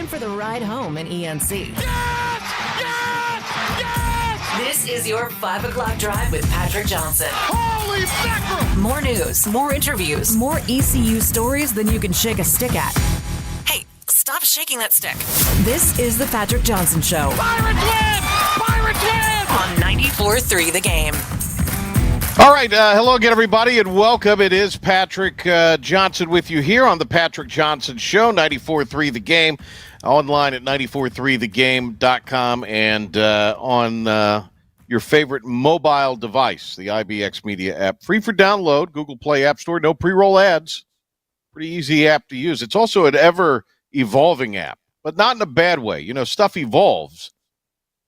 for the ride home in ENC. Yes! Yes! Yes! This is your 5 o'clock drive with Patrick Johnson. Holy mackerel! More news, more interviews, more ECU stories than you can shake a stick at. Hey, stop shaking that stick. This is the Patrick Johnson Show. Pirates win! Pirates win! On 94.3 The Game. All right, hello again, everybody, and welcome. It is Patrick Johnson with you here on the Patrick Johnson Show, 94.3 The Game, online at 94.3thegame.com, and on your favorite mobile device, the IBX Media app. Free for download, Google Play App Store, no pre-roll ads. Pretty easy app to use. It's also an ever-evolving app, but not in a bad way. You know, stuff evolves,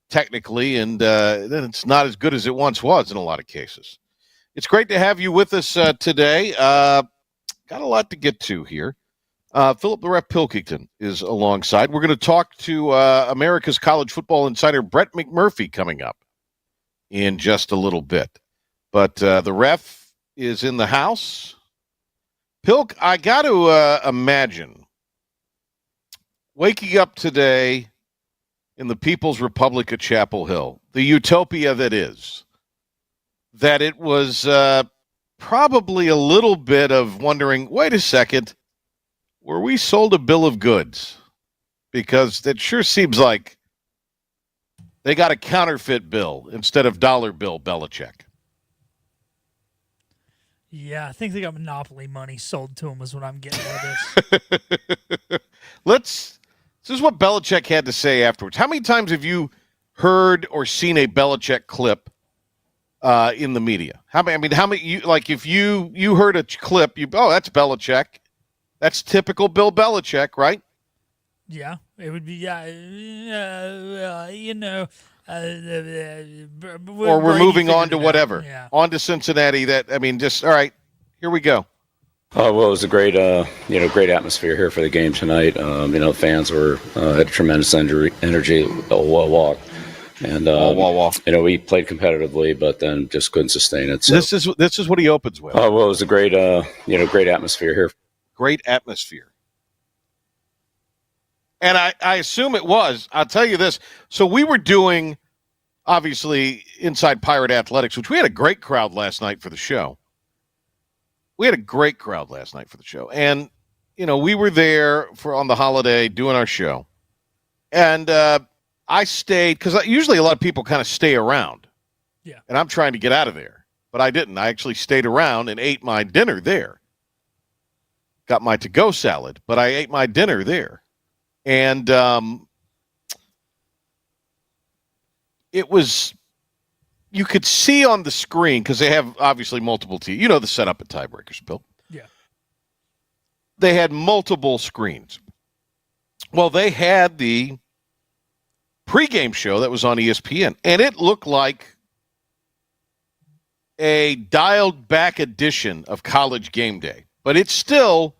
technically, and then it's not as good as it once was in a lot of cases. It's great to have you with us today. Got a lot to get to here. Philip the Ref Pilkington is alongside. We're going to talk to America's college football insider Brett McMurphy coming up in just a little bit. But the Ref is in the house. Pilk, I got to imagine waking up today in the People's Republic of Chapel Hill, the utopia that is, that it was probably a little bit of wondering, wait a second, were we sold a bill of goods? Because it sure seems like they got a counterfeit bill instead of dollar bill Belichick. Yeah, I think they got monopoly money sold to them is what I'm getting out of this. This is what Belichick had to say afterwards. How many times have you heard or seen a Belichick clip in the media? How many? If you heard a clip, that's Belichick. That's typical Bill Belichick, right? Yeah, it would be. Or we're moving on to whatever. Yeah. On to Cincinnati. All right, here we go. Well, it was a great, great atmosphere here for the game tonight. Fans had a tremendous energy, walk. And we played competitively, but then just couldn't sustain it. So this is what he opens with. Well, it was a great, great atmosphere here. Great atmosphere. And I assume it was. I'll tell you this. So we were doing, obviously, Inside Pirate Athletics, which we had a great crowd last night for the show. And, we were there on the holiday doing our show. And I stayed, because usually a lot of people kind of stay around. Yeah. And I'm trying to get out of there. But I didn't. I actually stayed around and ate my dinner there. Got my to-go salad, but I ate my dinner there. And it was, you could see on the screen, because they have obviously multiple TVs. You know the setup at Tiebreakers, Bill. Yeah. They had multiple screens. Well, they had the pregame show that was on ESPN, and it looked like a dialed-back edition of College Game Day. But it's still,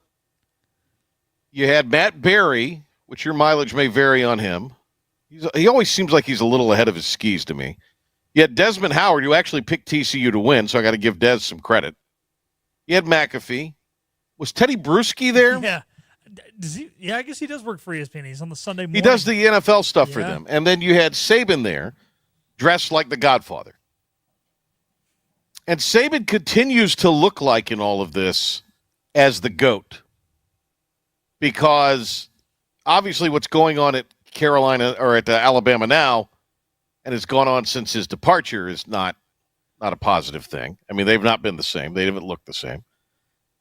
you had Matt Berry, which your mileage may vary on him. He always seems like he's a little ahead of his skis to me. You had Desmond Howard, who actually picked TCU to win, so I got to give Des some credit. You had McAfee. Was Teddy Bruschi there? Yeah. I guess he does work for ESPN. He's on the Sunday morning. He does the NFL stuff for them. And then you had Saban there, dressed like the Godfather. And Saban continues to look like in all of this as the GOAT. Because obviously what's going on at Carolina or at Alabama now, and has gone on since his departure, is not a positive thing. I mean, they've not been the same. They haven't looked the same.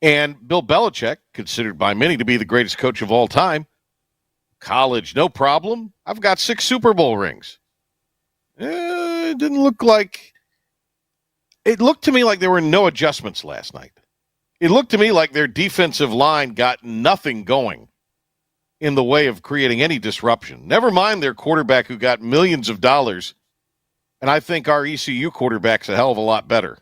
And Bill Belichick, considered by many to be the greatest coach of all time, college, no problem. I've got 6 Super Bowl rings. It didn't look like – it looked to me like there were no adjustments last night. It looked to me like their defensive line got nothing going in the way of creating any disruption. Never mind their quarterback who got millions of dollars, and I think our ECU quarterback's a hell of a lot better.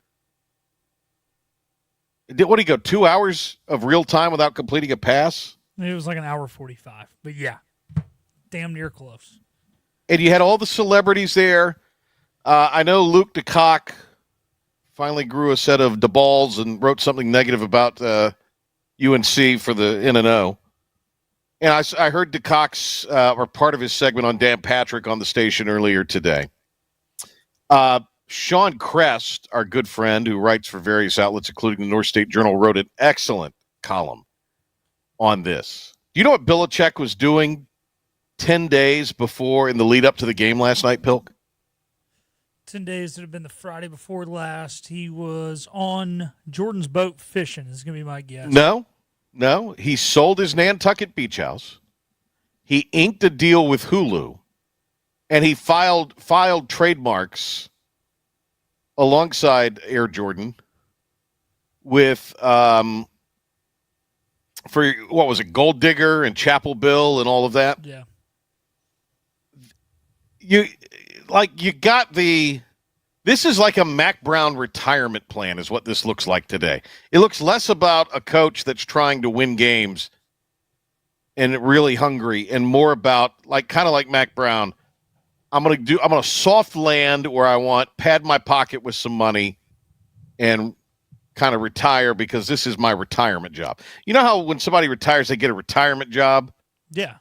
What did he go, 2 hours of real time without completing a pass? It was like an hour 45. But yeah, damn near close. And you had all the celebrities there. I know Luke DeCock finally grew a set of DeBalls and wrote something negative about UNC for the N&O. And I heard DeCox, or part of his segment on Dan Patrick on the station earlier today. Sean Crest, our good friend who writes for various outlets, including the North State Journal, wrote an excellent column on this. Do you know what Belichick was doing 10 days before in the lead up to the game last night, Pilk? 10 days would have been the Friday before last. He was on Jordan's boat fishing, is going to be my guess. No. He sold his Nantucket beach house. He inked a deal with Hulu, and he filed trademarks alongside Air Jordan with for what was it, Gold Digger and Chapel Bill and all of that. Yeah. This is like a Mac Brown retirement plan is what this looks like today. It looks less about a coach that's trying to win games and really hungry and more about kind of like Mac Brown. I'm going to soft land where I want, pad my pocket with some money and kind of retire because this is my retirement job. You know how when somebody retires, they get a retirement job? Yeah.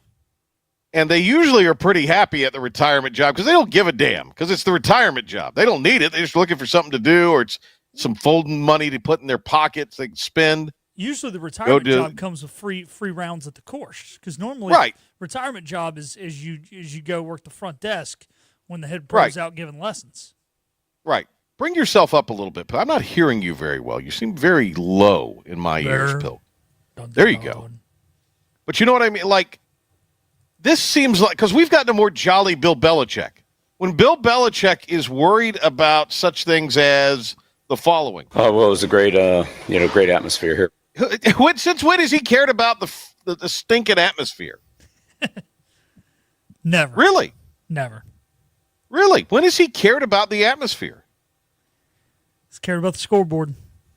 And they usually are pretty happy at the retirement job because they don't give a damn because it's the retirement job. They don't need it. They're just looking for something to do, or it's some folding money to put in their pockets they can spend. Usually the retirement job comes with free rounds at the course because normally retirement job is you go work the front desk when the head pro's out giving lessons. Right. Bring yourself up a little bit. I'm not hearing you very well. You seem very low in my ears, Pill. There you go. But you know what I mean? This seems like, because we've gotten a more jolly Bill Belichick. When Bill Belichick is worried about such things as the following. Well, it was a great atmosphere here. Since when has he cared about the stinking atmosphere? Never. Really? Never. Really? When has he cared about the atmosphere? He's cared about the scoreboard.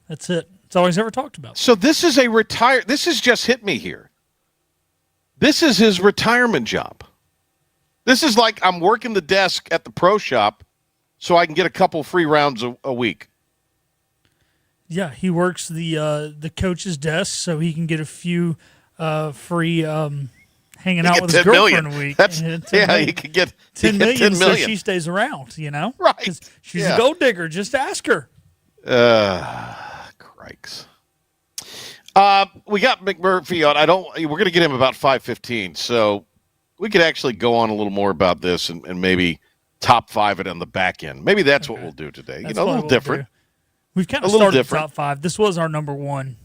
That's it. It's all he's ever talked about. So this is this has just hit me here. This is his retirement job. This is like I'm working the desk at the pro shop so I can get a couple free rounds a week. Yeah, he works the coach's desk so he can get a few free hanging out with his girlfriend a week. He could get 10 million, 10 million. so she stays around, Right. 'Cause she's a gold digger. Just ask her. Crikes. We got McMurphy on. We're going to get him about 5:15, so we could actually go on a little more about this and maybe top five it on the back end. Maybe that's what we'll do today. That's a little different. We've kind of started the top five. This was our number one.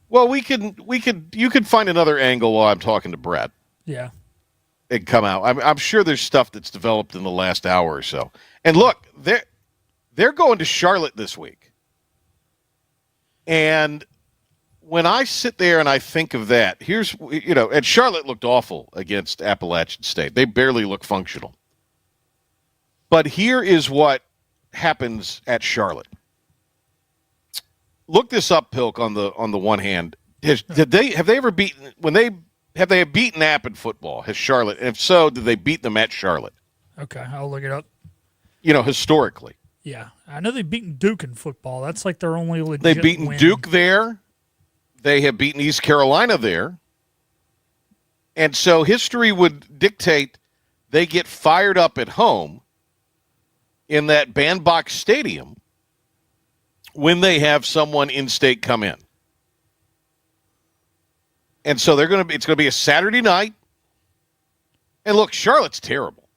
Well, you could find another angle while I'm talking to Brett. Yeah. And come out. I'm sure there's stuff that's developed in the last hour or so. And look, they're going to Charlotte this week. And when I sit there and I think of that, and Charlotte looked awful against Appalachian State. They barely look functional. But here is what happens at Charlotte. Look this up, Pilk, on the one hand. Have they ever beaten App in football? Has Charlotte? And if so, did they beat them at Charlotte? Okay, I'll look it up. Historically. Yeah, I know they've beaten Duke in football. That's like their only legit They've beaten win. Duke there. They have beaten East Carolina there. And so history would dictate they get fired up at home in that bandbox stadium when they have someone in-state come in. And so it's going to be a Saturday night. And look, Charlotte's terrible.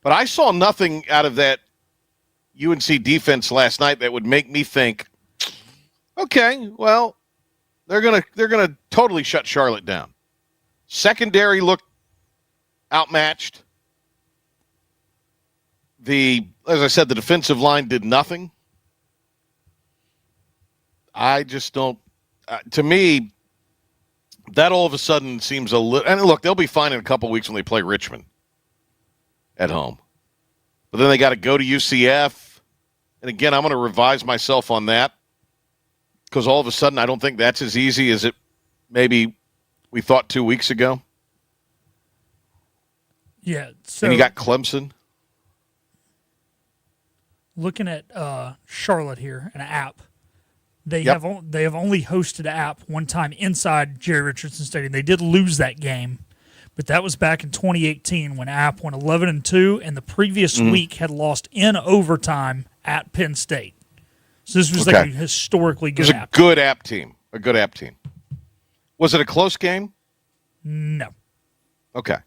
But I saw nothing out of that UNC defense last night that would make me think, okay, well, they're gonna totally shut Charlotte down. Secondary looked outmatched. As I said, the defensive line did nothing. I just don't. To me, that all of a sudden seems a little. And look, they'll be fine in a couple weeks when they play Richmond at home. But then they got to go to UCF. And again, I'm going to revise myself on that because all of a sudden I don't think that's as easy as it maybe we thought 2 weeks ago. Yeah. So and you got Clemson. Looking at Charlotte here, an app. They have only hosted App one time inside Jerry Richardson Stadium. They did lose that game, but that was back in 2018 when App went 11-2, and the previous week had lost in overtime at Penn State. So this was like a historically good App. It was a good App team. A good App team. Was it a close game? No. Okay.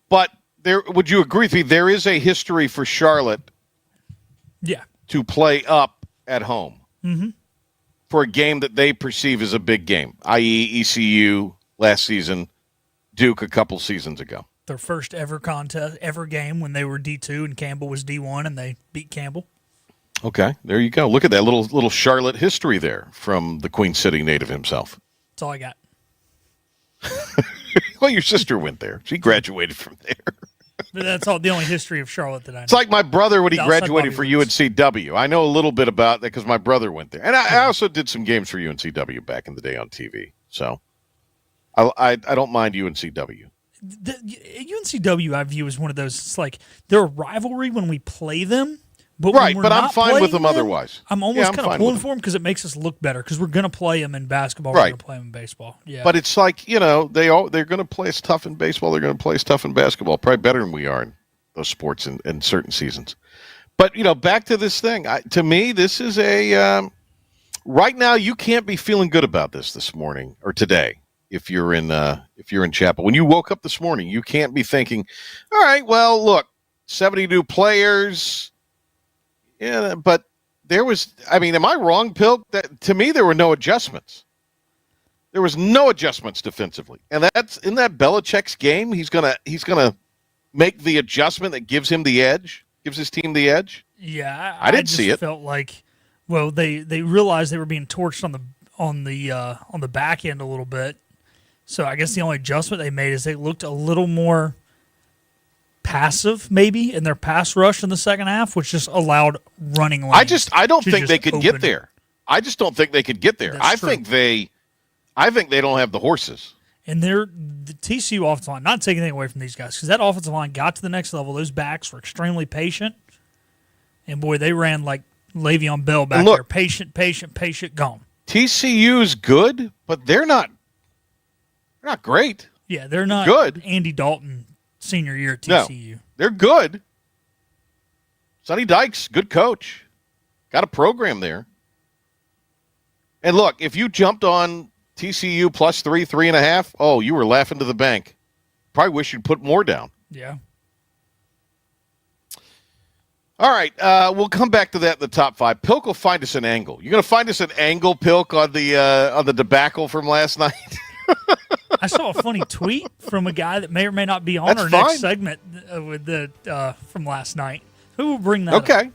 But would you agree with me? There is a history for Charlotte to play up at home for a game that they perceive as a big game, i.e. ECU last season, Duke a couple seasons ago. Their first ever game when they were D2 and Campbell was D1 and they beat Campbell. Okay, there you go. Look at that little Charlotte history there from the Queen City native himself. That's all I got. Well, your sister went there. She graduated from there. But that's the only history of Charlotte that I know. It's like my brother when he graduated for UNCW. I know a little bit about that because my brother went there. And I also did some games for UNCW back in the day on TV. So I don't mind UNCW. UNCW I view as one of those, it's like they're a rivalry when we play them. But I'm fine with them otherwise. I'm almost kind of pulling for them because it makes us look better because we're going to play them in basketball. We're going to play them in baseball. Yeah. But it's like, they're going to play us tough in baseball. They're going to play us tough in basketball. Probably better than we are in those sports in certain seasons. But, back to this thing. To me, this is right now you can't be feeling good about this morning or today if you're in Chapel. When you woke up this morning, you can't be thinking, all right, well, look, 72 players. Yeah, but there was, am I wrong, Pilk? That, to me, there were no adjustments. There was no adjustments defensively. And that's in that Belichick's game, he's gonna make the adjustment that gives him the edge, gives his team the edge. Yeah, I didn't see it. Felt like, they realized they were being torched on the back end a little bit. So I guess the only adjustment they made is they looked a little more passive maybe in their pass rush in the second half, which just allowed running lanes. I don't think they could get there. I just don't think they could get there. I think they don't have the horses. And the TCU offensive line, not taking anything away from these guys, because that offensive line got to the next level. Those backs were extremely patient. And boy, they ran like Le'Veon Bell back there. Patient, gone. TCU's good, but they're not great. Yeah, they're not good. Andy Dalton senior year at TCU. No, they're good. Sonny Dykes, good coach. Got a program there. And look, if you jumped on TCU plus 3.5, you were laughing to the bank. Probably wish you'd put more down. Yeah. All right, we'll come back to that in the top five. Pilk will find us an angle. You're going to find us an angle, Pilk, on the debacle from last night? I saw a funny tweet from a guy that may or may not be on next segment from last night. Who will bring that up? Okay.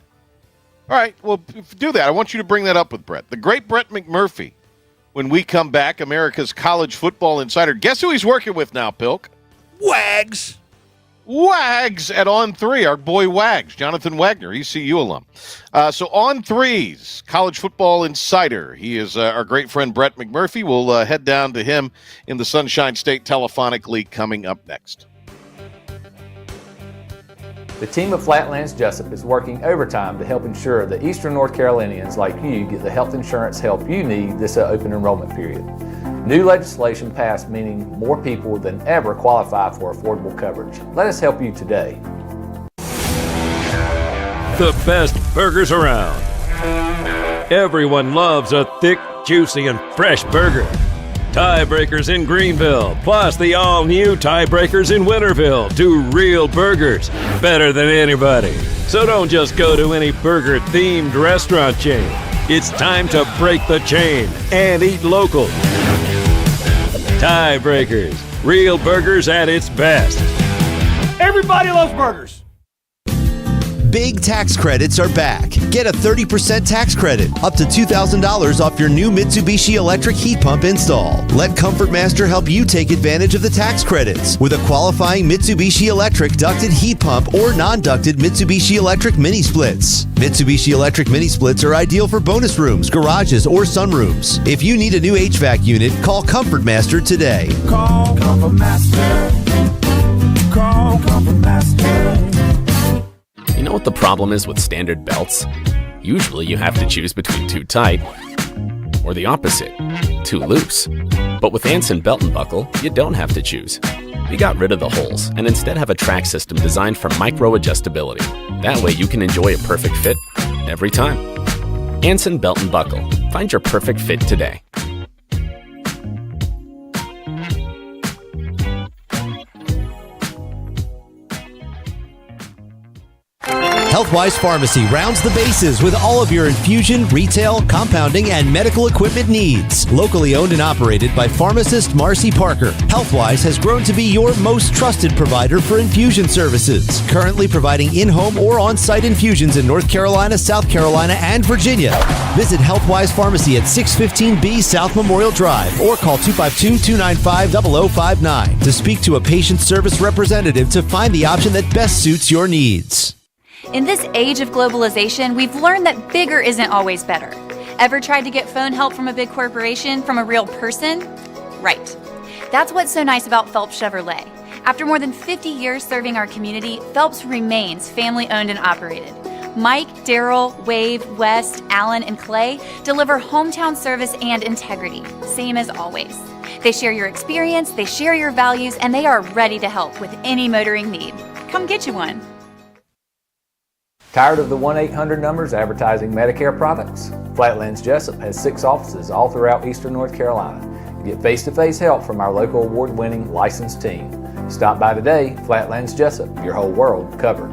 All right, well, do that. I want you to bring that up with Brett. The great Brett McMurphy, when we come back, America's college football insider. Guess who he's working with now, Pilk? Wags at On 3, our boy Wags, Jonathan Wagner, ECU alum. So On 3's college football insider. He is our great friend Brett McMurphy. We'll head down to him in the Sunshine State Telephonic League coming up next. The team of Flatlands Jessup is working overtime to help ensure that Eastern North Carolinians like you get the health insurance help you need this open enrollment period. New legislation passed, meaning more people than ever qualify for affordable coverage. Let us help you today. The best burgers around. Everyone loves a thick, juicy, and fresh burger. Tiebreakers in Greenville, plus the all-new Tiebreakers in Winterville. Do real burgers better than anybody. So don't just go to any burger-themed restaurant chain. It's time to break the chain and eat local. Tiebreakers, real burgers at its best. Everybody loves burgers. Big tax credits are back. Get a 30% tax credit, up to $2,000 off your new Mitsubishi electric heat pump install. Let Comfort Master help you take advantage of the tax credits with a qualifying Mitsubishi electric ducted heat pump or non-ducted Mitsubishi electric mini splits. Mitsubishi electric mini splits are ideal for bonus rooms, garages, or sunrooms. If you need a new HVAC unit, call Comfort Master today. Call Comfort Master. Call Comfort Master. You know what the problem is with standard belts? Usually you have to choose between too tight or the opposite, too loose. But with Anson Belt and Buckle, you don't have to choose. We got rid of the holes and instead have a track system designed for micro-adjustability. That way you can enjoy a perfect fit every time. Anson Belt and Buckle. Find your perfect fit today. Healthwise Pharmacy rounds the bases with all of your infusion, retail, compounding, and medical equipment needs. Locally owned and operated by pharmacist Marcy Parker, Healthwise has grown to be your most trusted provider for infusion services. Currently providing in-home or on-site infusions in North Carolina, South Carolina, and Virginia. Visit Healthwise Pharmacy at 615B South Memorial Drive or call 252-295-0059 to speak to a patient service representative to find the option that best suits your needs. In this age of globalization, we've learned that bigger isn't always better. Ever tried to get phone help from a big corporation from a real person? Right. That's what's so nice about Phelps Chevrolet. After more than 50 years serving our community, Phelps remains family-owned and operated. Mike, Daryl, Wave, West, Alan, and Clay deliver hometown service and integrity, same as always. They share your experience, they share your values, and they are ready to help with any motoring need. Come get you one. Tired of the 1-800 numbers advertising Medicare products? Flatlands Jessup has 6 offices all throughout eastern North Carolina. You get face-to-face help from our local award-winning licensed team. Stop by today. Flatlands Jessup, your whole world covered.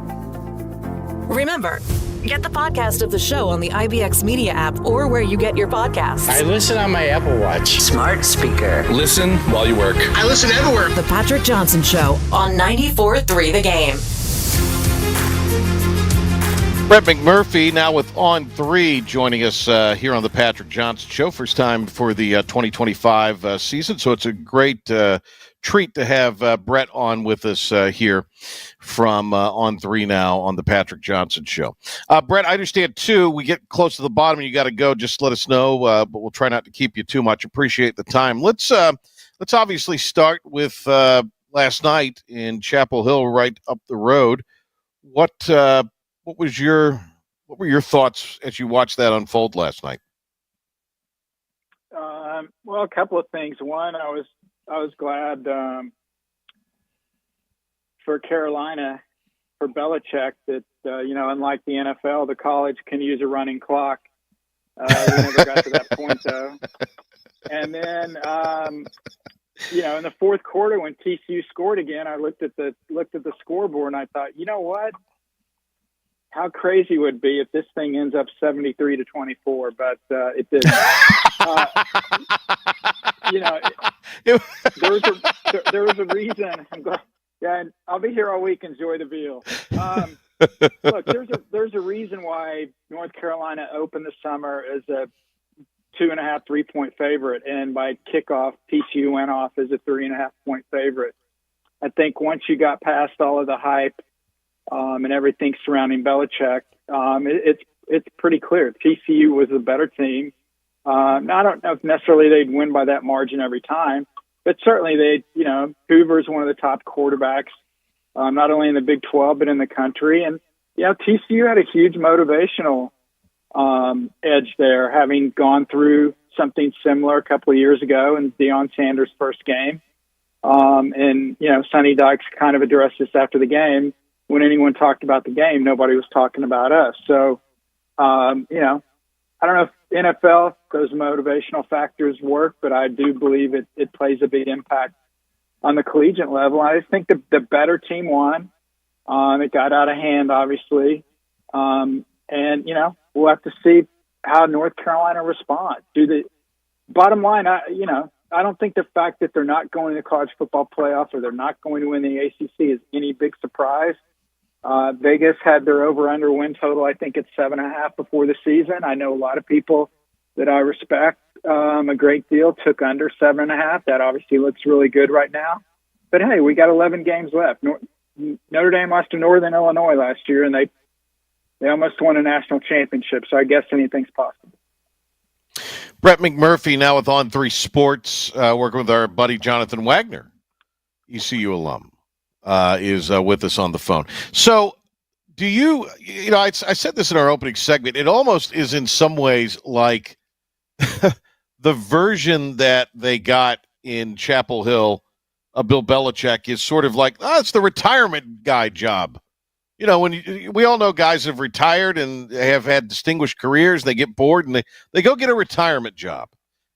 Remember, get the podcast of the show on the IBX Media app or where you get your podcasts. I listen on my Apple Watch. Smart speaker. Listen while you work. I listen everywhere. The Patrick Johnson Show on 94.3 The Game. Brett McMurphy now with On 3 joining us here on the Patrick Johnson Show. First time for the 2025 season, so it's a great treat to have Brett on with us here from On 3 now on the Patrick Johnson Show. Brett, I understand, too, we get close to the bottom and you got to go. Just let us know, but we'll try not to keep you too much. Appreciate the time. Let's obviously start with last night in Chapel Hill right up the road. What were your thoughts as you watched that unfold last night? Well, a couple of things. One, I was glad for Carolina, for Belichick, that unlike the NFL, the college can use a running clock. We never got to that point though. And then in the fourth quarter when TCU scored again, I looked at the scoreboard and I thought, you know what? How crazy would it be if this thing ends up 73-24, but it didn't. There was a reason. I'm glad. Yeah, and I'll be here all week. Enjoy the veal. Look, there's a reason why North Carolina opened the summer as a 2.5, 3-point favorite, and by kickoff, TCU went off as a 3.5-point favorite. I think once you got past all of the hype and everything surrounding Belichick, it's pretty clear. TCU was the better team. I don't know if necessarily they'd win by that margin every time, but certainly Hoover's one of the top quarterbacks, not only in the Big 12, but in the country. And, TCU had a huge motivational edge there, having gone through something similar a couple of years ago in Deion Sanders' first game. Sonny Dykes kind of addressed this after the game. When anyone talked about the game, nobody was talking about us. So, I don't know if NFL, those motivational factors work, but I do believe it plays a big impact on the collegiate level. I think the better team won. It got out of hand, obviously. We'll have to see how North Carolina responds. Bottom line, I don't think the fact that they're not going to the college football playoff or they're not going to win the ACC is any big surprise. Vegas had their over-under win total, I think, at 7.5 before the season. I know a lot of people that I respect a great deal took under 7.5. That obviously looks really good right now. But, hey, we got 11 games left. Notre Dame lost to Northern Illinois last year, and they almost won a national championship, so I guess anything's possible. Brett McMurphy now with On 3 Sports, working with our buddy Jonathan Wagner, ECU alum. Is with us on the phone. So Do you know, I said this in our opening segment, it almost is in some ways like the version that they got in Chapel Hill of Bill Belichick is sort of like, it's the retirement guy job. You know, we all know guys have retired and have had distinguished careers, they get bored and they go get a retirement job.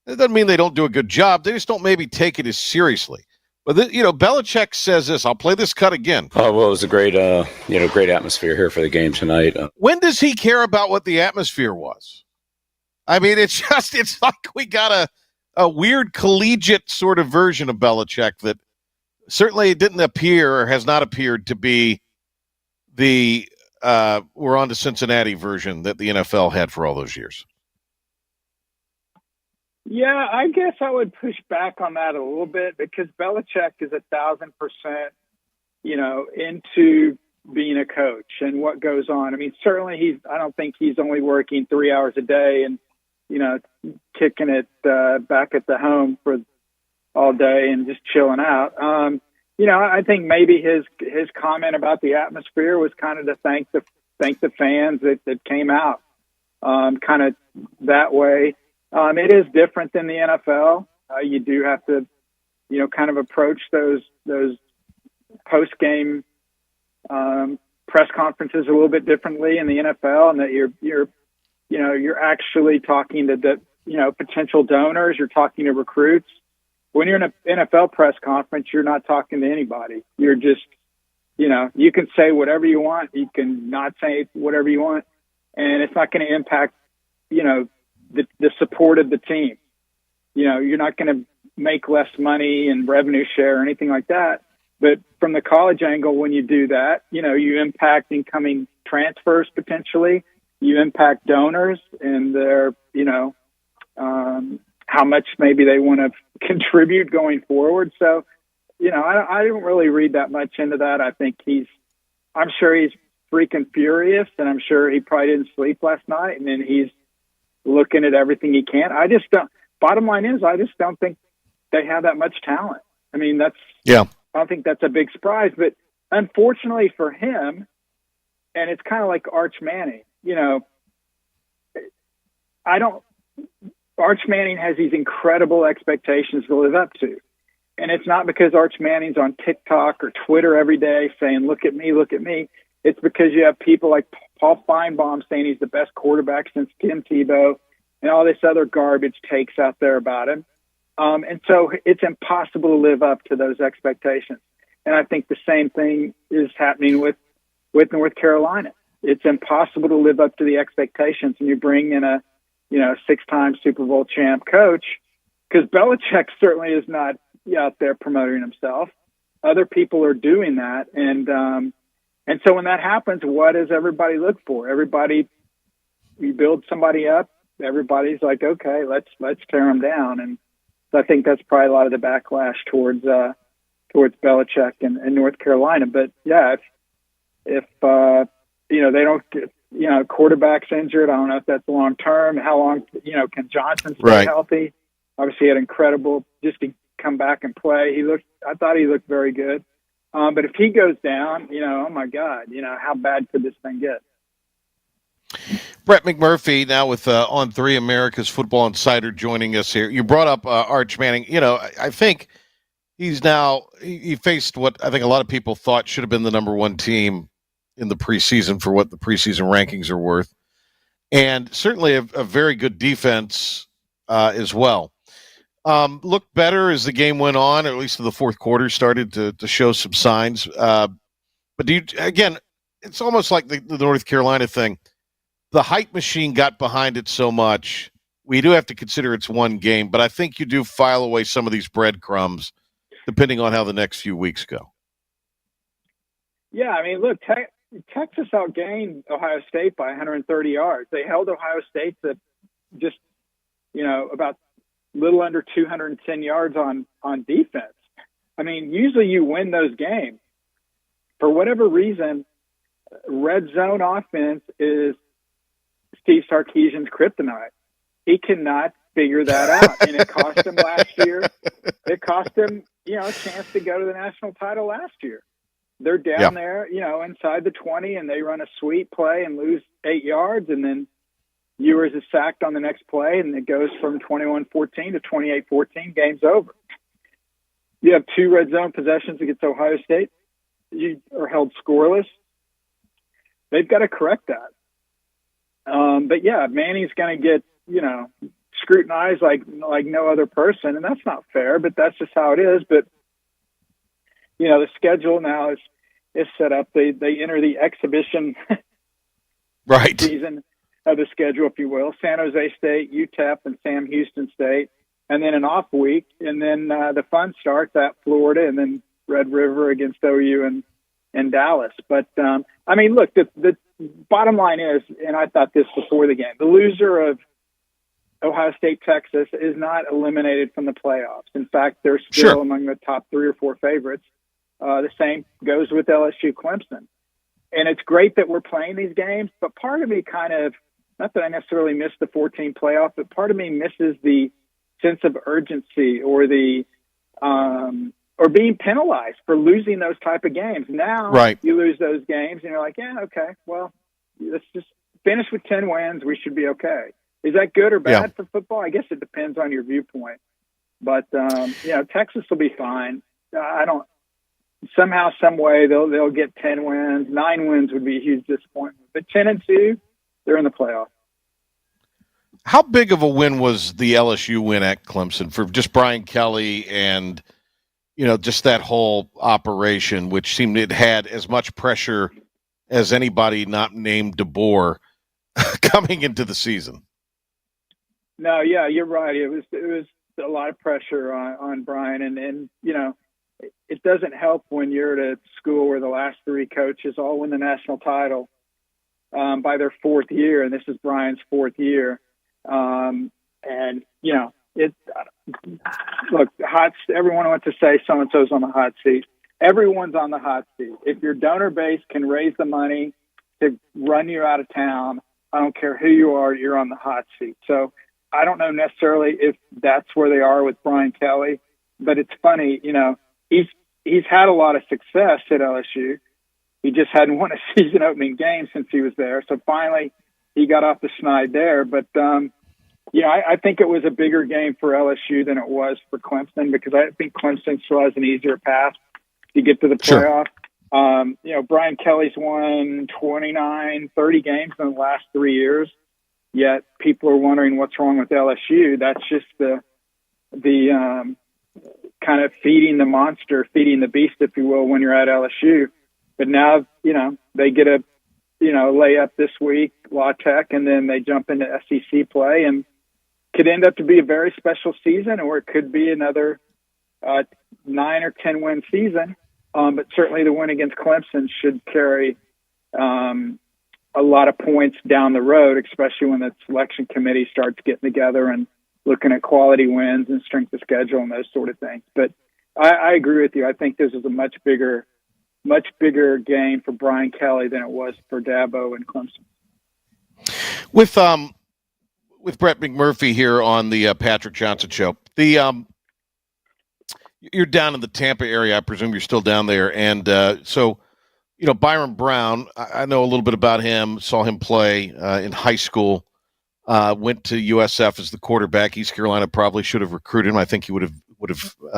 It doesn't mean they don't do a good job. They just don't maybe take it as seriously. But, Belichick says this. I'll play this cut again. Well, it was a great, great atmosphere here for the game tonight. When does he care about what the atmosphere was? I mean, it's like we got a weird collegiate sort of version of Belichick that certainly didn't appear or has not appeared to be the we're on to Cincinnati version that the NFL had for all those years. Yeah, I guess I would push back on that a little bit because Belichick is 1,000%, into being a coach and what goes on. I mean, certainly I don't think he's only working 3 hours a day and, kicking it back at the home for all day and just chilling out. I think maybe his comment about the atmosphere was kind of to thank the fans that came out, kind of that way. It is different than the NFL. You do have to, kind of approach those post game press conferences a little bit differently in the NFL, and that you're actually talking to the potential donors. You're talking to recruits. When you're in an NFL press conference, you're not talking to anybody. You're just, you can say whatever you want. You can not say whatever you want, and it's not going to impact, the support of the team. You're not going to make less money and revenue share or anything like that. But from the college angle, when you do that, you impact incoming transfers potentially. You impact donors and their, how much maybe they want to contribute going forward. So, I don't really read that much into that. I think I'm sure he's freaking furious, and I'm sure he probably didn't sleep last night, and then he's looking at everything he can. Bottom line is, I just don't think they have that much talent. I mean, I don't think that's a big surprise, but unfortunately for him, and it's kind of like Arch Manning, Arch Manning has these incredible expectations to live up to. And it's not because Arch Manning's on TikTok or Twitter every day saying, look at me, look at me. It's because you have people like Paul Feinbaum saying he's the best quarterback since Tim Tebow and all this other garbage takes out there about him. And so it's impossible to live up to those expectations. And I think the same thing is happening with North Carolina. It's impossible to live up to the expectations when you bring in a 6-time Super Bowl champ coach, because Belichick certainly is not out there promoting himself. Other people are doing that. And so when that happens, what does everybody look for? You build somebody up. Everybody's like, okay, let's tear them down. And so I think that's probably a lot of the backlash towards Belichick and North Carolina. But yeah, if they don't get, quarterback's injured, I don't know if that's long term. How long, can Johnson stay healthy? Obviously, he had incredible just to come back and play. I thought he looked very good. But if he goes down, oh my God, how bad could this thing get? Brett McMurphy now with On 3 America's Football Insider joining us here. You brought up Arch Manning. I think he faced what I think a lot of people thought should have been the number one team in the preseason for what the preseason rankings are worth. And certainly a very good defense as well. Looked better as the game went on, or at least in the fourth quarter, started to show some signs. But it's almost like the North Carolina thing. The hype machine got behind it so much. We do have to consider it's one game, but I think you do file away some of these breadcrumbs depending on how the next few weeks go. Yeah, I mean, look, Texas outgained Ohio State by 130 yards. They held Ohio State to just, about little under 210 yards on defense. I mean, usually you win those games. For whatever reason, red zone offense is Steve Sarkisian's kryptonite. He cannot figure that out, and it cost him last year. It cost him, a chance to go to the national title last year. they're down there, inside the 20, and they run a sweep play and lose 8 yards, and then Ewers is sacked on the next play, and it goes from 21-14 to 28-14. Game's over. You have 2 red zone possessions against Ohio State. You are held scoreless. They've got to correct that. But yeah, Manny's going to get, scrutinized like no other person, and that's not fair, but that's just how it is. But, the schedule now is set up. They enter the exhibition right season of the schedule, if you will. San Jose State, UTEP, and Sam Houston State, and then an off week, and then the fun starts at Florida, and then Red River against OU and Dallas. But, look, the bottom line is, and I thought this before the game, the loser of Ohio State, Texas is not eliminated from the playoffs. In fact, they're still among the top 3 or 4 favorites. The same goes with LSU Clemson. And it's great that we're playing these games, but part of me kind of, not that I necessarily miss the 14 playoff, but part of me misses the sense of urgency or or being penalized for losing those type of games. Now you lose those games and you're like, yeah, okay, well, let's just finish with 10 wins. We should be okay. Is that good or bad for football? I guess it depends on your viewpoint. But, Texas will be fine. Somehow, some way, they'll get 10 wins. 9 wins would be a huge disappointment. But 10-2, they're in the playoff. How big of a win was the LSU win at Clemson for just Brian Kelly and, just that whole operation, which seemed it had as much pressure as anybody not named DeBoer coming into the season? No, yeah, you're right. It was a lot of pressure on Brian, and it doesn't help when you're at a school where the last 3 coaches all win the national title by their 4th year, and this is Brian's 4th year. Look, everyone wants to say so-and-so's on the hot seat. Everyone's on the hot seat. If your donor base can raise the money to run you out of town, I don't care who you are, you're on the hot seat. So I don't know necessarily if that's where they are with Brian Kelly, but it's funny, he's had a lot of success at LSU. He just hadn't won a season opening game since he was there. So finally he got off the schneid there. But, I think it was a bigger game for LSU than it was for Clemson, because I think Clemson still has an easier path to get to the playoff. Sure. Brian Kelly's won 29, 30 games in the last 3 years, yet people are wondering what's wrong with LSU. That's just the kind of feeding the monster, feeding the beast, if you will, when you're at LSU. But now, they get a, layup this week, La Tech, and then they jump into SEC play, and could end up to be a very special season, or it could be another 9 or 10 win season. But certainly the win against Clemson should carry a lot of points down the road, especially when the selection committee starts getting together and looking at quality wins and strength of schedule and those sort of things. But I agree with you. I think this is a much bigger game for Brian Kelly than it was for Dabo and Clemson. With Brett McMurphy here on the Patrick Johnson Show, you're down in the Tampa area. I presume you're still down there, and so Byron Brown. I know a little bit about him. Saw him play in high school. Went to USF as the quarterback. East Carolina probably should have recruited him. I think he would have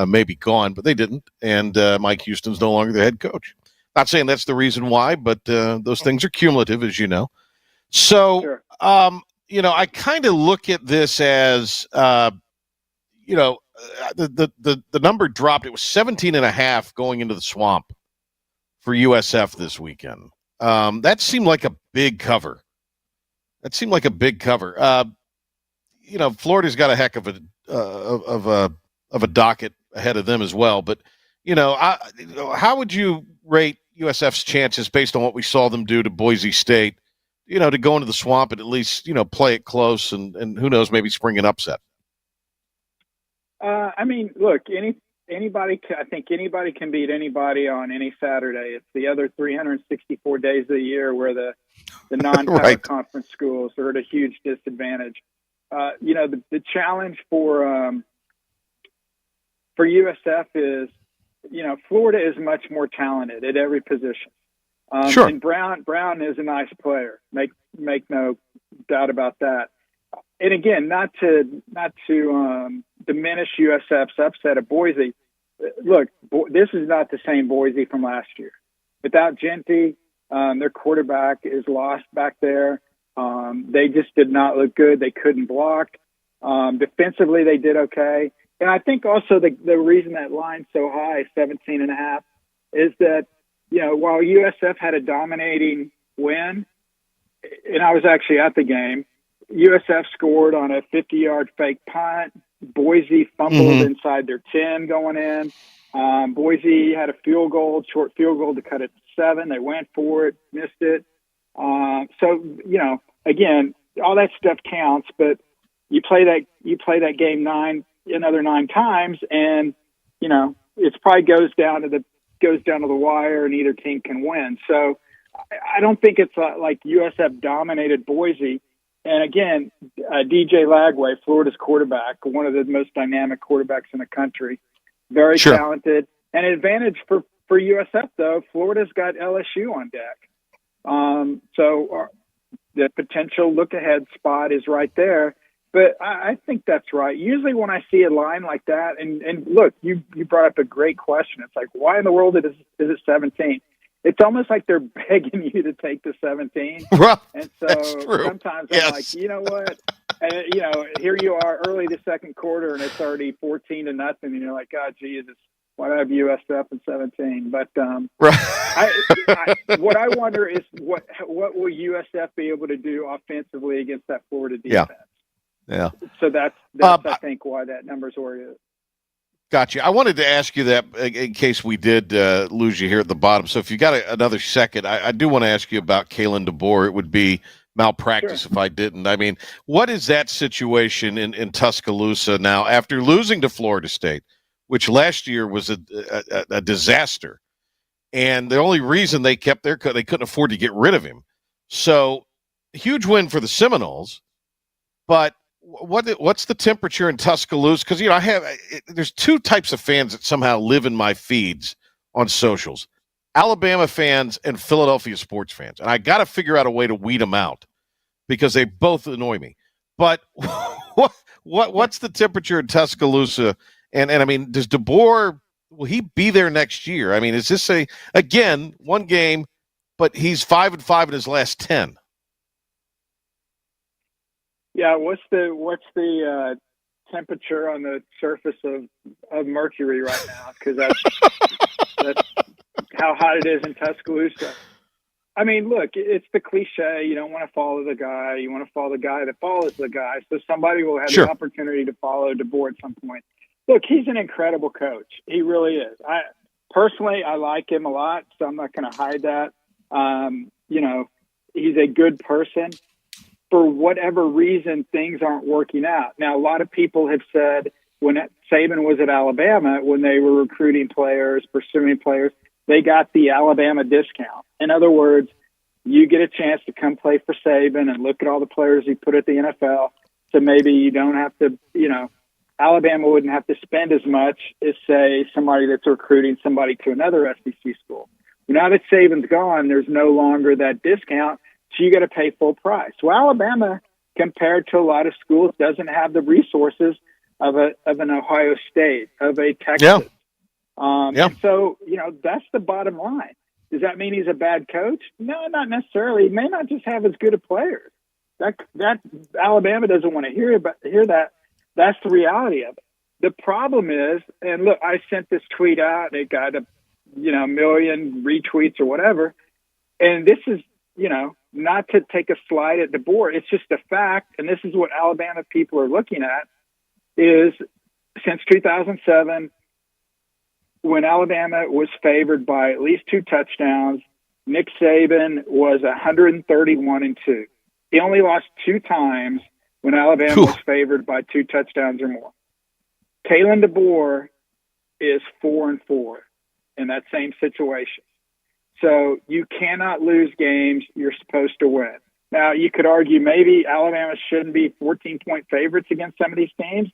maybe gone, but they didn't. And Mike Houston's no longer the head coach. Not saying that's the reason why, but those things are cumulative, as you know. So, Sure. I kind of look at this as, the number dropped. It was 17.5 going into the Swamp for USF this weekend. That seemed like a big cover. Florida's got a heck of a docket ahead of them as well. But how would you rate USF's chances based on what we saw them do to Boise State? To go into the Swamp and at least play it close and who knows, maybe spring an upset. Look, anybody. I think anybody can beat anybody on any Saturday. It's the other 364 days of the year where the non-power Right. conference schools are at a huge disadvantage. The challenge for USF is Florida is much more talented at every position. Sure. And Brown is a nice player. Make no doubt about that. And again, not to diminish USF's upset at Boise. Look, this is not the same Boise from last year. Without Genty, their quarterback is lost back there. They just did not look good. They couldn't block. Defensively, they did okay. And I think also the reason that line's so high, 17.5, is that, while USF had a dominating win, and I was actually at the game, USF scored on a 50-yard fake punt. Boise fumbled inside their 10 going in. Boise had a short field goal to cut it to 7. They went for it, missed it. So, again, all that stuff counts, but you play that game another 9 times, and it probably goes down to the wire, and either team can win. So I don't think it's like USF dominated Boise. And again, DJ Lagway, Florida's quarterback, one of the most dynamic quarterbacks in the country, very talented. An advantage for USF though, Florida's got LSU on deck. So the potential look ahead spot is right there. But I think that's right. Usually when I see a line like that, and look, you brought up a great question. It's like, why in the world is it 17? It's almost like they're begging you to take the 17. Right. And so sometimes I'm like, you know what? And, here you are early the second quarter, and it's already 14-0, and you're like, God, Jesus, why do I have USF at 17? But what I wonder is what will USF be able to do offensively against that Florida defense? Yeah. So that's I think why that number's where it is. Gotcha. I wanted to ask you that in case we did lose you here at the bottom. So if you got another second, I do want to ask you about Kalen DeBoer. It would be malpractice if I didn't. I mean, what is that situation in Tuscaloosa now after losing to Florida State, which last year was a disaster? And the only reason they kept they couldn't afford to get rid of him. So huge win for the Seminoles, but what's the temperature in Tuscaloosa? Because there's 2 types of fans that somehow live in my feeds on socials: Alabama fans and Philadelphia sports fans, and I got to figure out a way to weed them out because they both annoy me. But what's the temperature in Tuscaloosa? And I mean, does DeBoer, will he be there next year? I mean, is this again one game, but he's 5-5 in his last 10? Yeah, what's the temperature on the surface of Mercury right now? Because that's how hot it is in Tuscaloosa. I mean, look, it's the cliche. You don't want to follow the guy. You want to follow the guy that follows the guy. So somebody will have the opportunity to follow DeBoer at some point. Look, he's an incredible coach. He really is. Personally, I like him a lot, so I'm not going to hide that. He's a good person. For whatever reason, things aren't working out. Now, a lot of people have said when Saban was at Alabama, when they were recruiting players, pursuing players, they got the Alabama discount. In other words, you get a chance to come play for Saban and look at all the players he put at the NFL. So maybe you don't have to, Alabama wouldn't have to spend as much as, say, somebody that's recruiting somebody to another SEC school. Now that Saban's gone, there's no longer that discount. So you got to pay full price. Well, Alabama, compared to a lot of schools, doesn't have the resources of an Ohio State, of a Texas. And so, that's the bottom line. Does that mean he's a bad coach? No, not necessarily. He may not just have as good a players. That Alabama doesn't want to hear that. That's the reality of it. The problem is, and look, I sent this tweet out. It got a million retweets or whatever. And this is, not to take a slide at DeBoer. It's just a fact, and this is what Alabama people are looking at, is since 2007, when Alabama was favored by at least 2 touchdowns, Nick Saban was 131-2. He only lost 2 times when Alabama was favored by 2 touchdowns or more. Kalen DeBoer is 4-4 in that same situation. So you cannot lose games you're supposed to win. Now, you could argue maybe Alabama shouldn't be 14-point favorites against some of these teams.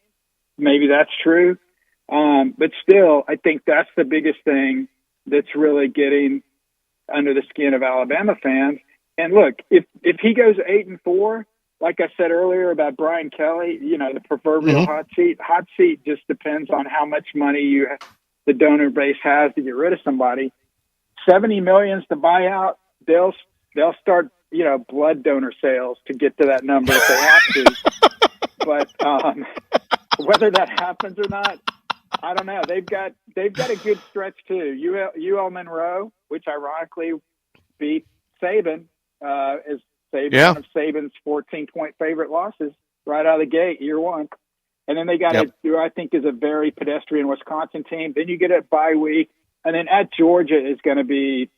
Maybe that's true. But still, I think that's the biggest thing that's really getting under the skin of Alabama fans. And look, if he goes 8-4, like I said earlier about Brian Kelly, the proverbial hot seat just depends on how much money the donor base has to get rid of somebody. $70 million to buy out, they'll start, blood donor sales to get to that number if they have to. But whether that happens or not, I don't know. They've got a good stretch too. UL Monroe, which ironically beat Saban, is one of Saban's 14-point favorite losses right out of the gate, year one. And then they got who I think is a very pedestrian Wisconsin team. Then you get a bye week, and then at Georgia is going to be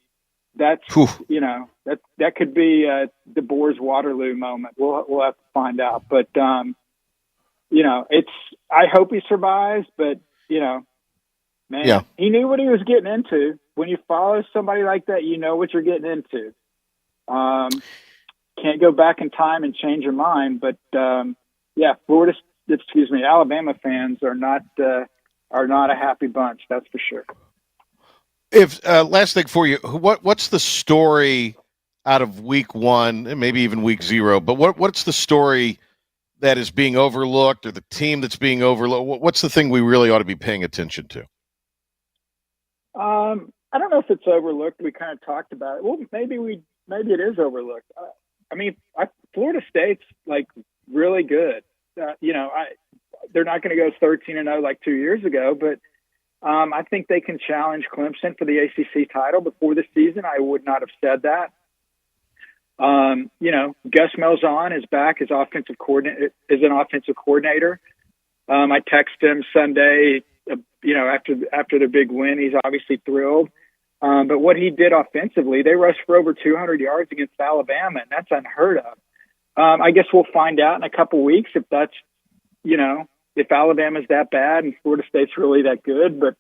that could be the Boers Waterloo moment. We'll have to find out, but I hope he survives, but man, he knew what he was getting into. When you follow somebody like that, you know what you're getting into. Can't go back in time and change your mind, but Alabama fans are not a happy bunch. That's for sure. If last thing for you, what's the story out of week one and maybe even week 0? But what's the story that is being overlooked, or the team that's being overlooked? What's the thing we really ought to be paying attention to? I don't know if it's overlooked. We kind of talked about it. Well, maybe it is overlooked. Florida State's like really good. They're not going to go 13-0 like 2 years ago, but I think they can challenge Clemson for the ACC title before the season. I would not have said that. Gus Malzahn is back as an offensive coordinator. I texted him Sunday, after the big win. He's obviously thrilled. But what he did offensively, they rushed for over 200 yards against Alabama, and that's unheard of. I guess we'll find out in a couple weeks if that's, if Alabama's that bad and Florida State's really that good. But,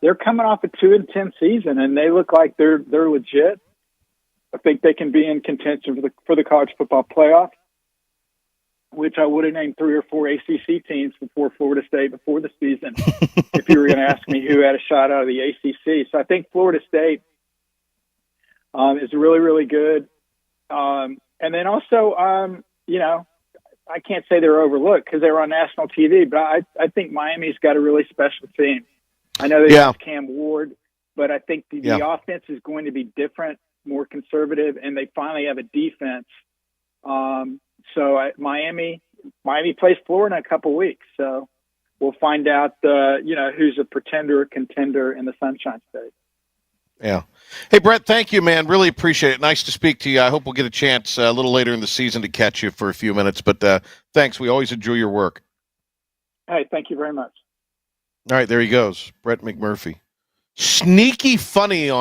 they're coming off a 2-10 season, and they look like they're legit. I think they can be in contention for the college football playoff, which I would have named 3 or 4 ACC teams before Florida State before the season if you were going to ask me who had a shot out of the ACC. So I think Florida State is really, really good. And then also, I can't say they're overlooked because they were on national TV, but I think Miami's got a really special team. I know they have Cam Ward, but I think the offense is going to be different, more conservative, and they finally have a defense. Miami plays Florida in a couple weeks, so we'll find out who's a pretender or contender in the Sunshine State. Yeah. Hey, Brett, thank you, man. Really appreciate it. Nice to speak to you. I hope we'll get a chance a little later in the season to catch you for a few minutes, but thanks. We always enjoy your work. Hey, thank you very much. All right, there he goes, Brett McMurphy. Sneaky funny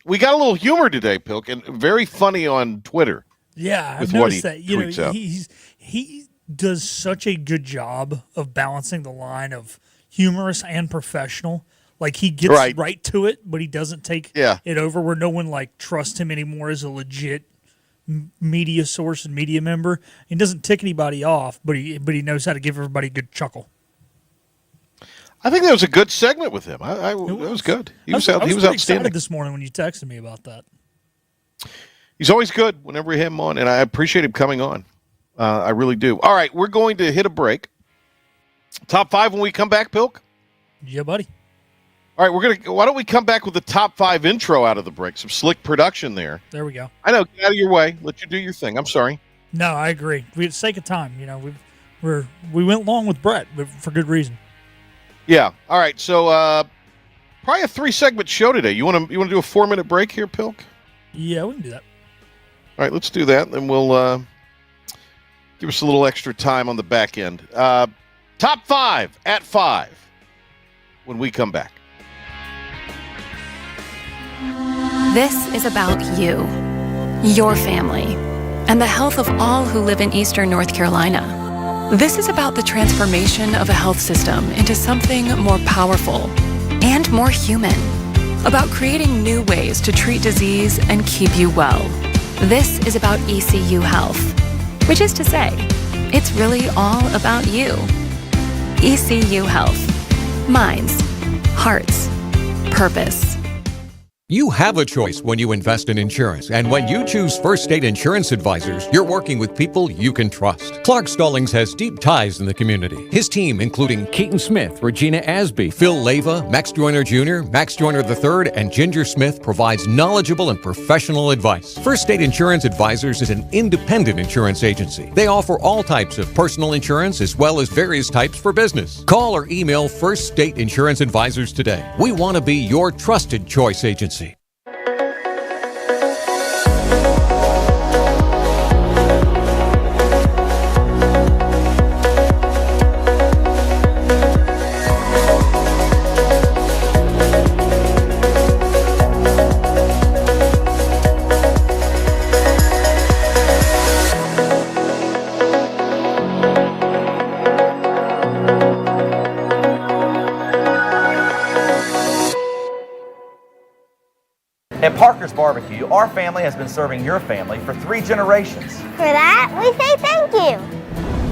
we got a little humor today, Pilk, and very funny on Twitter. Yeah, I've noticed that. He does such a good job of balancing the line of humorous and professional. Like, he gets right to it, but he doesn't take it over where no one trusts him anymore as a legit media source and media member. He doesn't tick anybody off, but he knows how to give everybody a good chuckle. I think that was a good segment with him. It was good. He was outstanding. Excited this morning when you texted me about that. He's always good whenever we have him on, and I appreciate him coming on. I really do. All right, we're going to hit a break. Top 5 when we come back, Pilk? Yeah, buddy. All right, why don't we come back with the top 5 intro out of the break? Some slick production there. There we go. I know, get out of your way. Let you do your thing. I'm sorry. No, I agree. For the sake of time, we went long with Brett, but for good reason. Yeah. All right. So probably a 3-segment show today. You want to do a 4-minute break here, Pilk? Yeah, we can do that. All right, let's do that, and we'll give us a little extra time on the back end. Top 5 at 5 when we come back. This is about you, your family, and the health of all who live in Eastern North Carolina. This is about the transformation of a health system into something more powerful and more human. About creating new ways to treat disease and keep you well. This is about ECU Health, which is to say, it's really all about you. ECU Health. Minds, hearts, purpose. You have a choice when you invest in insurance, and when you choose First State Insurance Advisors, you're working with people you can trust. Clark Stallings has deep ties in the community. His team, including Keaton Smith, Regina Asby, Phil Leyva, Max Joyner Jr., Max Joyner III, and Ginger Smith, provides knowledgeable and professional advice. First State Insurance Advisors is an independent insurance agency. They offer all types of personal insurance as well as various types for business. Call or email First State Insurance Advisors today. We want to be your trusted choice agency. At Parker's Barbecue, our family has been serving your family for 3 generations. For that, we say thank you.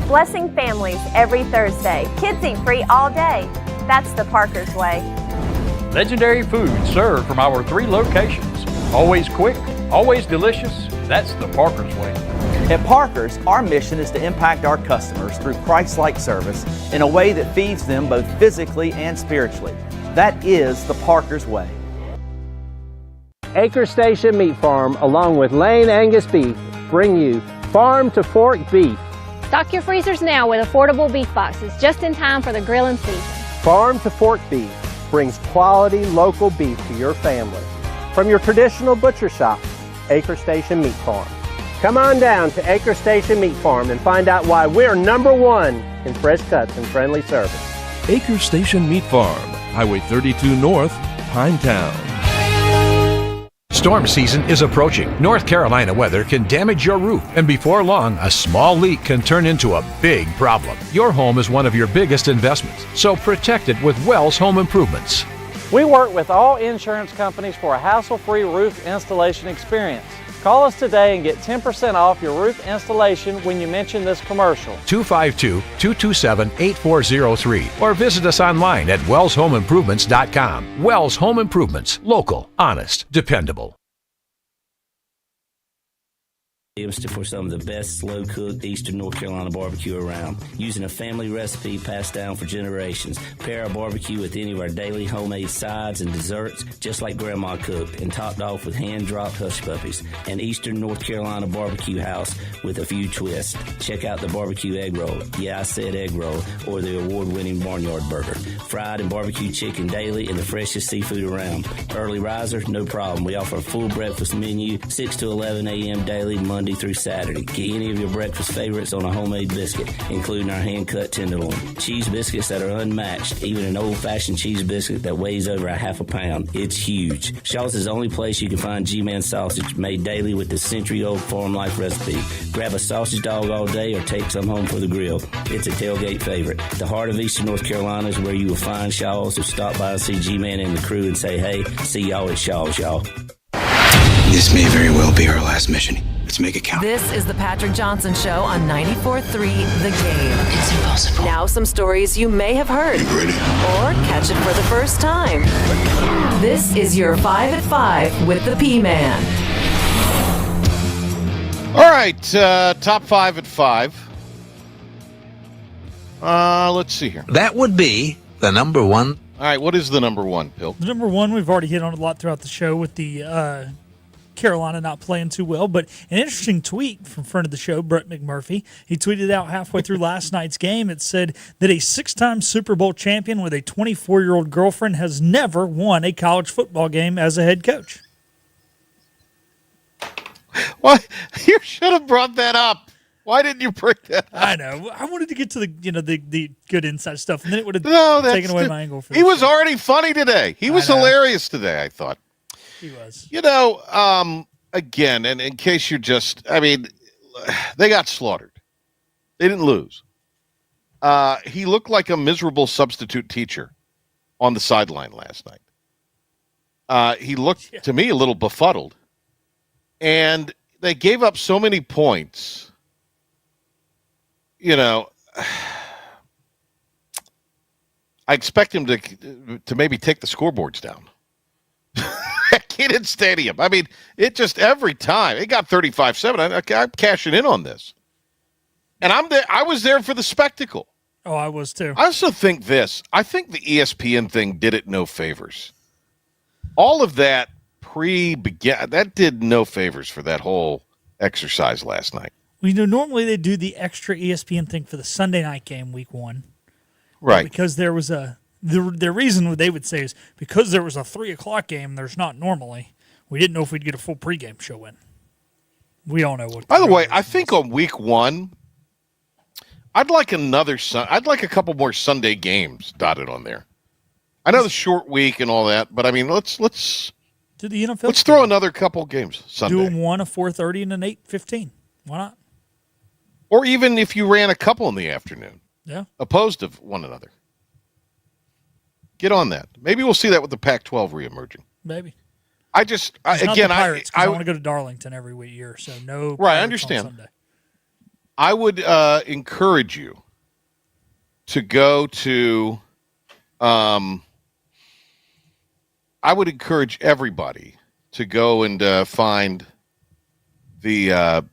Blessing families every Thursday. Kids eat free all day. That's the Parker's way. Legendary food served from our 3 locations. Always quick, always delicious. That's the Parker's way. At Parker's, our mission is to impact our customers through Christ-like service in a way that feeds them both physically and spiritually. That is the Parker's way. Acre Station Meat Farm, along with Lane Angus Beef, bring you Farm to Fork Beef. Stock your freezers now with affordable beef boxes, just in time for the grilling season. Farm to Fork Beef brings quality local beef to your family. From your traditional butcher shop, Acre Station Meat Farm. Come on down to Acre Station Meat Farm and find out why we're #1 in fresh cuts and friendly service. Acre Station Meat Farm, Highway 32 North, Pinetown. Storm season is approaching. North Carolina weather can damage your roof, and before long, a small leak can turn into a big problem. Your home is one of your biggest investments, so protect it with Wells Home Improvements. We work with all insurance companies for a hassle-free roof installation experience. Call us today and get 10% off your roof installation when you mention this commercial. 252-227-8403 or visit us online at wellshomeimprovements.com. Wells Home Improvements. Local, honest, dependable. For some of the best slow-cooked Eastern North Carolina barbecue around, using a family recipe passed down for generations. Pair our barbecue with any of our daily homemade sides and desserts, just like Grandma cooked, and topped off with hand-dropped hush puppies. An Eastern North Carolina barbecue house with a few twists. Check out the barbecue egg roll. Yeah, I said egg roll, or the award-winning barnyard burger. Fried and barbecue chicken daily and the freshest seafood around. Early risers, no problem. We offer a full breakfast menu, 6 to 11 a.m. daily, Monday through Saturday. Get any of your breakfast favorites on a homemade biscuit, including our hand-cut tenderloin. Cheese biscuits that are unmatched, even an old-fashioned cheese biscuit that weighs over a half a pound. It's huge. Shaw's is the only place you can find G-Man sausage made daily with the century-old farm life recipe. Grab a sausage dog all day or take some home for the grill. It's a tailgate favorite. The heart of Eastern North Carolina is where you will find Shaw's, so stop by and see G-Man and the crew and say, hey, see y'all at Shaw's, y'all. This may very well be our last mission. Let's make it count. This is the Patrick Johnson Show on 94.3 The Game. It's impossible. Now some stories you may have heard. Or catch it for the first time. This is your 5 at 5 with the P-Man. All right, top 5 at 5. Let's see here. That would be the number 1. All right, what is the number 1, Bill? The number 1, we've already hit on a lot throughout the show with the Carolina not playing too well, but an interesting tweet from friend of the show, Brett McMurphy. He tweeted out halfway through last night's game. It said that a 6-time Super Bowl champion with a 24-year-old girlfriend has never won a college football game as a head coach. What? You should have brought that up. Why didn't you bring that up? I know. I wanted to get to the good inside stuff, and then it would have taken away my angle. He was already funny today. He was hilarious today, I thought. He was. You know, again, and in case you're they got slaughtered. They didn't lose. He looked like a miserable substitute teacher on the sideline last night. He looked, to me, a little befuddled. And they gave up so many points. You know, I expect him to maybe take the scoreboards down. At Kenan Stadium. I mean, it just every time. It got 35-7. I'm cashing in on this. And I'm there. I was there for the spectacle. Oh, I was too. I also think this. I think the ESPN thing did it no favors. All of that that did no favors for that whole exercise last night. Well, normally they do the extra ESPN thing for the Sunday night game, week 1. Right. Because there was the reason they would say is because there was a 3:00 game, there's not normally. We didn't know if we'd get a full pregame show in. We all know what. By the way, I think on week 1, I'd like a couple more Sunday games dotted on there. I know the short week and all that, but I mean, let's do the NFL. Let's throw another couple games Sunday. Do them one a 4:30 and an 8:15. Why not? Or even if you ran a couple in the afternoon. Yeah. Opposed to one another. Get on that. Maybe we'll see that with the Pac-12 reemerging. Maybe. I want to go to Darlington every year, so no. Right, I understand. I would encourage you to go to. I would encourage everybody to go and find the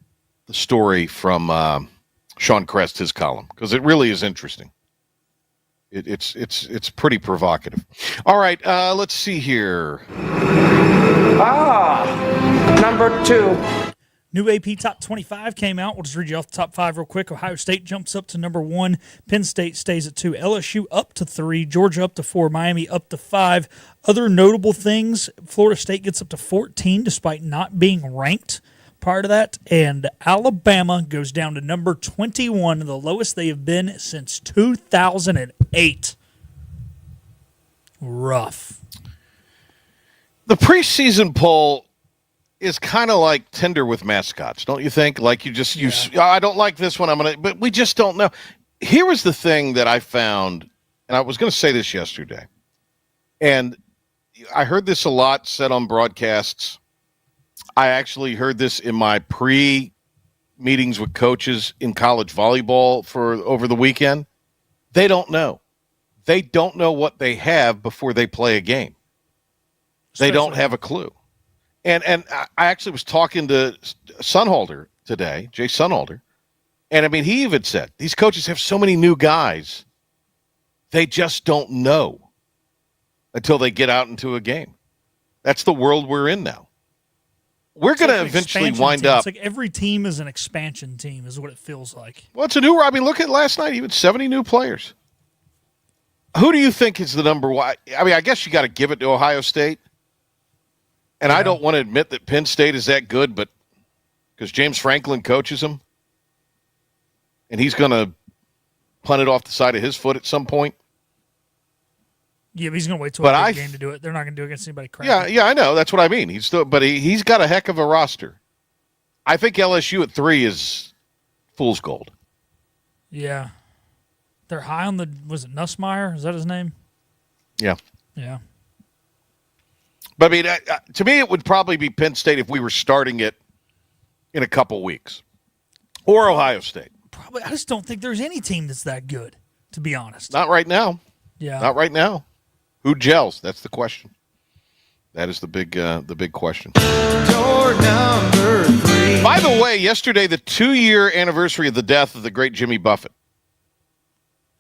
story from Sean Crest, his column, because it really is interesting. It's pretty provocative. All right, let's see here. Number 2. New AP Top 25 came out. We'll just read you off the top 5 real quick. Ohio State jumps up to number 1. Penn State stays at 2. LSU up to 3. Georgia up to 4. Miami up to 5. Other notable things, Florida State gets up to 14 despite not being ranked prior to that. And Alabama goes down to number 21, the lowest they have been since 2008. Rough. The preseason poll is kind of like Tinder with mascots, don't you think? Like I don't like this one, but we just don't know. Here was the thing that I found, and I was going to say this yesterday, and I heard this a lot said on broadcasts. I actually heard this in my pre-meetings with coaches in college volleyball over the weekend. They don't know. They don't know what they have before they play a game. They don't have a clue. And I actually was talking to Sunholder today, Jay Sunholder, and I mean, he even said these coaches have so many new guys, they just don't know until they get out into a game. That's the world we're in now. We're going to eventually wind up. It's like every team is an expansion team, is what it feels like. Well, it's a new. I mean, look at last night, even 70 new players. Who do you think is the number one? I mean, I guess you got to give it to Ohio State. And yeah. I don't want to admit that Penn State is that good, but because James Franklin coaches them, and he's going to punt it off the side of his foot at some point. Yeah, but he's going to wait till a big game to do it. They're not going to do it against anybody crappy. Yeah, I know. That's what I mean. He's got a heck of a roster. I think LSU at 3 is fool's gold. Yeah. They're high on was it Nussmeier? Is that his name? Yeah. Yeah. But, I mean, to me, it would probably be Penn State if we were starting it in a couple weeks. Or Ohio State. Probably. I just don't think there's any team that's that good, to be honest. Not right now. Yeah. Not right now. Who gels? That's the question. That is the big question. Door number 3. By the way, yesterday, the 2-year anniversary of the death of the great Jimmy Buffett.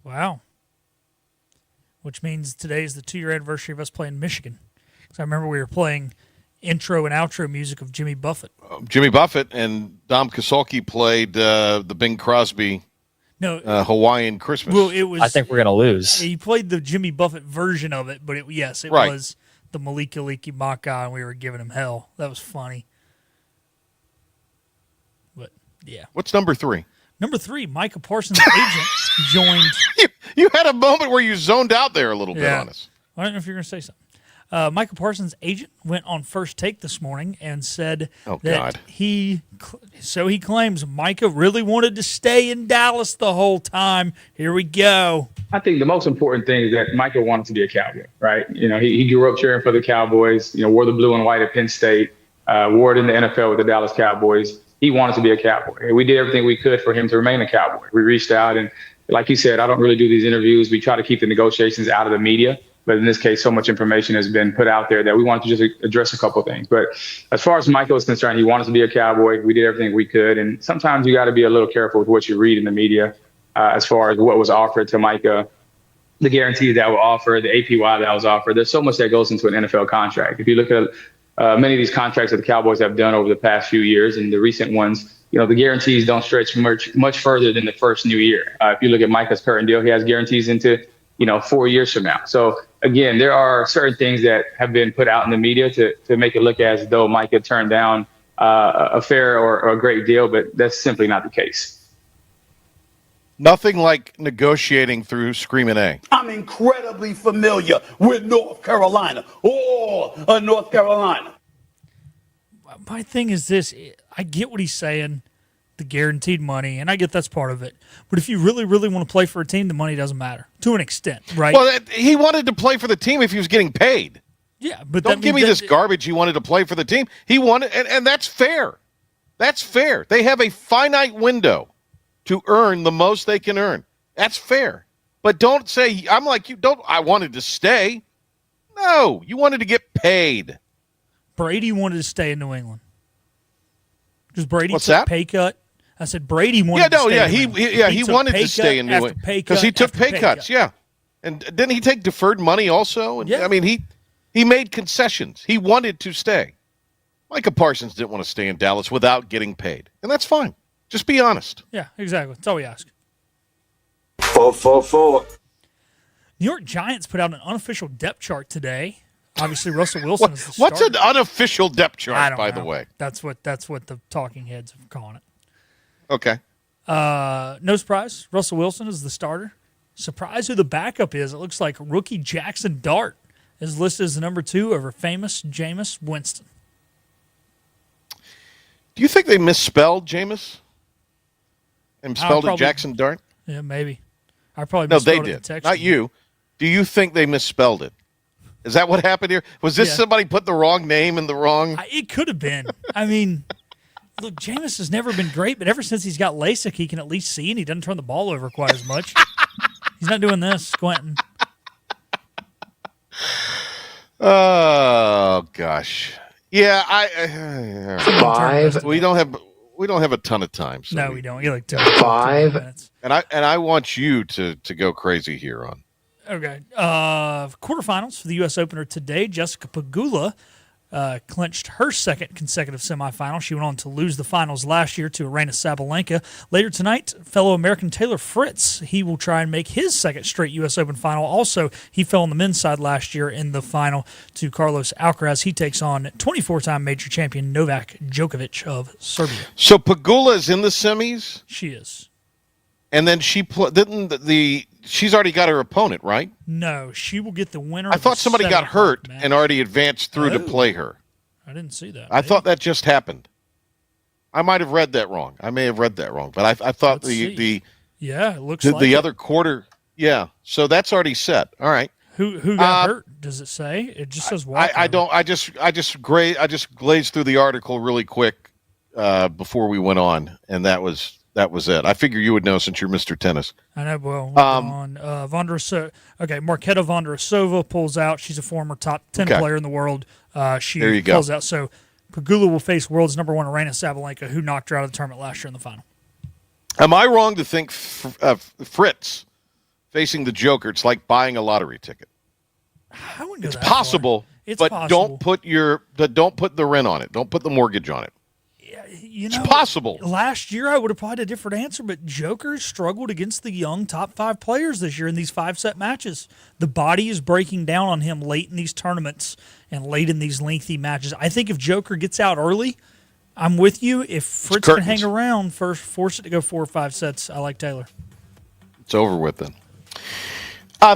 Wow. Which means today is the 2-year anniversary of us playing Michigan. Because I remember we were playing intro and outro music of Jimmy Buffett. Jimmy Buffett and Dom Kasolki played the Bing Crosby Hawaiian Christmas. Well, it was. I think we're going to lose. He played the Jimmy Buffett version of it, but it was the Malika Leaky Maka, and we were giving him hell. That was funny. But, yeah. What's number 3? Number 3, Micah Parsons' agent joined. You had a moment where you zoned out there a little bit on us. I don't know if you're going to say something. Micah Parsons' agent went on First Take this morning and said that he claims Micah really wanted to stay in Dallas the whole time. Here we go. I think the most important thing is that Micah wanted to be a Cowboy, right? You know, he grew up cheering for the Cowboys, wore the blue and white at Penn State, wore it in the NFL with the Dallas Cowboys. he wanted to be a Cowboy. And we did everything we could for him to remain a Cowboy. We reached out, and like you said, I don't really do these interviews. We try to keep the negotiations out of the media. But in this case, so much information has been put out there that we wanted to just address a couple of things. But as far as Michael is concerned, he wanted to be a Cowboy. We did everything we could. And sometimes you got to be a little careful with what you read in the media as far as what was offered to Micah, the guarantees that were offered, the APY that was offered. There's so much that goes into an NFL contract. If you look at many of these contracts that the Cowboys have done over the past few years and the recent ones, the guarantees don't stretch much further than the first new year. If you look at Micah's current deal, he has guarantees into 4 years from now. So again, there are certain things that have been put out in the media to make it look as though Micah turned down a fair or a great deal, but that's simply not the case. Nothing like negotiating through Screaming A. I'm incredibly familiar with North Carolina. North Carolina. My thing is this. I get what he's saying, the guaranteed money, and I get that's part of it. But if you really, really want to play for a team, the money doesn't matter to an extent, right? Well, he wanted to play for the team if he was getting paid. Yeah, but don't give me this garbage. He wanted to play for the team. He wanted, and that's fair. That's fair. They have a finite window to earn the most they can earn. That's fair. But don't say, I'm like you, I wanted to stay. No, you wanted to get paid. Brady wanted to stay in New England. Because Brady What's took that? Pay cut. I said Brady wanted to stay in New England. He wanted to stay in New England. Because he took pay cuts, yeah. And didn't he take deferred money also? And, yeah. I mean, he made concessions. He wanted to stay. Micah Parsons didn't want to stay in Dallas without getting paid. And that's fine. Just be honest. Yeah, exactly. That's all we ask. 444. New York Giants put out an unofficial depth chart today. Obviously, Russell Wilson is the starter. What's an unofficial depth chart, by the way? That's what the talking heads are calling it. Okay. No surprise. Russell Wilson is the starter. Surprise who the backup is. It looks like rookie Jackson Dart is listed as the number 2 over famous Jameis Winston. Do you think they misspelled Jameis? And spelled it Jackson Dart? Yeah, maybe. I probably No, misspelled they it did. Not you. Do you think they misspelled it? Is that what happened here? Was this somebody put the wrong name in the wrong? It could have been. I mean, look, Jameis has never been great, but ever since he's got LASIK, he can at least see, and he doesn't turn the ball over quite as much. He's not doing this, squinting. Oh gosh, yeah. Five. We don't have a ton of time. So no, we don't. You like 5 minutes. And I want you to go crazy here on. Okay. Quarterfinals for the U.S. Opener today. Jessica Pegula clinched her second consecutive semifinal. She went on to lose the finals last year to Aryna Sabalenka. Later tonight, fellow American Taylor Fritz, he will try and make his second straight U.S. Open final. Also, he fell on the men's side last year in the final to Carlos Alcaraz. He takes on 24-time major champion Novak Djokovic of Serbia. So Pegula is in the semis? She is. And then she's already got her opponent, right? No, she will get the winner. I thought somebody got hurt and already advanced through to play her. I didn't see that. I thought that just happened. I might have read that wrong. But I thought yeah, it looks the other quarter. Yeah, so that's already set. All right. Who got hurt? Does it say? It just says walkover. I don't. I just glazed through the article really quick before we went on, and that was it. I figure you would know since you're Mr. Tennis. I know. Well, Marketa Vondrasova pulls out. She's a former top 10 player in the world. She pulls out. So Pegula will face world's number 1 Aryna Sabalenka, who knocked her out of the tournament last year in the final. Am I wrong to think Fritz facing the Joker, it's like buying a lottery ticket? I wouldn't go it's that possible, far. But possible. don't put the rent on it. Don't put the mortgage on it. It's possible. Last year, I would have probably had a different answer, but Joker struggled against the young top 5 players this year in these 5-set matches. The body is breaking down on him late in these tournaments and late in these lengthy matches. I think if Joker gets out early, I'm with you. If Fritz can hang around, force it to go 4 or 5 sets, I like Taylor. It's over with then.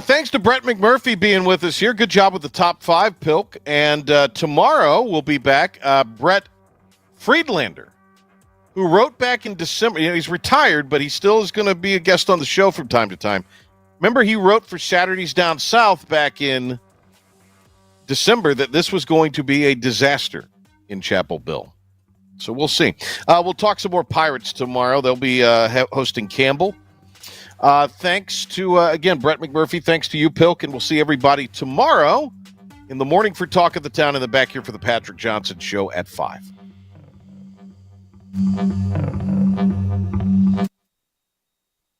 Thanks to Brett McMurphy being with us here. Good job with the top 5, Pilk. And tomorrow we'll be back. Brett Friedlander, who wrote back in December. He's retired, but he still is going to be a guest on the show from time to time. Remember, he wrote for Saturdays Down South back in December that this was going to be a disaster in Chapel Hill. So we'll see. We'll talk some more Pirates tomorrow. They'll be hosting Campbell. Thanks to, again, Brett McMurphy. Thanks to you, Pilk. And we'll see everybody tomorrow in the morning for Talk of the Town and then back here for the Patrick Johnson Show at 5.